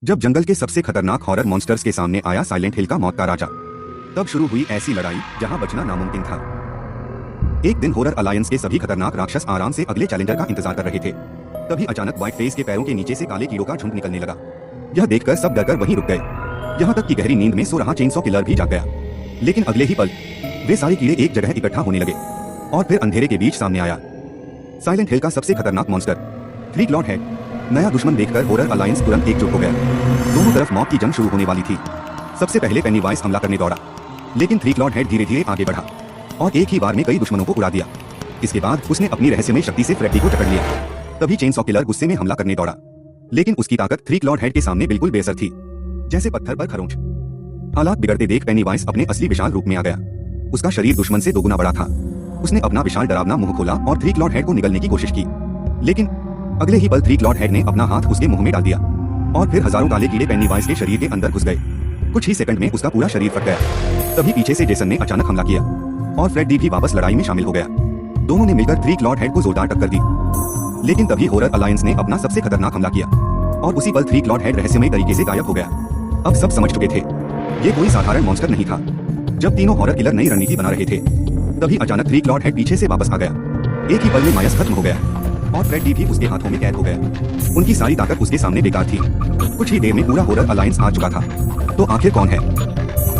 जब जंगल के सबसे खतरनाक हॉरर मॉन्स्टर्स के सामने आया साइलेंट हिल का मौत का राजा, तब शुरू हुई ऐसी लड़ाई जहां बचना नामुमकिन था। एक दिन हॉरर अलायंस के सभी खतरनाक राक्षस आराम से अगले चैलेंजर का इंतजार कर रहे थे। तभी अचानक व्हाइट फेस के पैरों के नीचे से काले कीड़ों का झुंड निकलने लगा। यह देखकर सब डरकर वहीं रुक गए। यहाँ तक कि गहरी नींद में सो रहा चेनसॉ किलर भी जाग गया। लेकिन अगले ही पल वे सारे कीड़े एक जगह इकट्ठा होने लगे और फिर अंधेरे के बीच सामने आया साइलेंट हिल का सबसे खतरनाक मॉन्स्टर, थ्री क्लॉड हेड। नया दुश्मन देखकर हॉरर अलायंस तुरंत एकजुट हो गया। दोनों तरफ मौत की जंग शुरू होने वाली थी। सबसे पहले पेनीवाइज हमला करने दौड़ा, लेकिन थ्री क्लॉड हेड धीरे धीरे आगे बढ़ा और एक ही बार में कई दुश्मनों को उड़ा दिया। इसके बाद उसने अपनी रहस्यमय शक्ति से फ्रेडी को टक्कर लिया। तभी चेनसॉ किलर गुस्से में हमला करने दौड़ा, लेकिन उसकी ताकत थ्री क्लॉड हेड के सामने बिल्कुल बेअसर थी, जैसे पत्थर पर खरोंच। हालात बिगड़ते देख पेनीवाइज अपने असली विशाल रूप में आ गया। उसका शरीर दुश्मन से दोगुना बड़ा था। उसने अपना विशाल डरावना मुंह खोला और थ्री क्लॉड हेड को निगलने की कोशिश की, लेकिन अगले ही पल थ्री क्लॉड हेड ने अपना हाथ उसके मुंह में डाल दिया और फिर हजारों काले कीड़े पेनीवाइज के शरीर के अंदर घुस गए। कुछ ही सेकंड में उसका पूरा शरीर फट गया। तभी पीछे से जेसन ने अचानक हमला किया और फ्रेडी भी वापस लड़ाई में शामिल हो गया। दोनों ने मिलकर थ्री क्लॉड हेड को जोरदार टक्कर दी। लेकिन तभी हॉरर अलायंस ने अपना सबसे खतरनाक हमला किया और उसी पल थ्री क्लॉड हेड रहस्यमय तरीके से गायब हो गया। अब सब समझ चुके थे, ये कोई साधारण मॉन्स्टर नहीं था। जब तीनों हॉरर किलर नई रणनीति बना रहे थे, तभी अचानक थ्री क्लॉड हेड पीछे से वापस आ गया। एक ही पल में मायस खत्म हो गया और फ्रेडी भी उसके हाथों में कैद हो गया। उनकी सारी ताकत उसके सामने बेकार थी। कुछ ही देर में पूरा हॉरर अलायंस आ चुका था। तो आखिर कौन है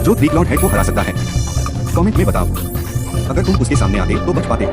जो थ्री क्लॉड हेड को हरा सकता है? कमेंट में बताओ। अगर तुम उसके सामने आते तो बच पाते।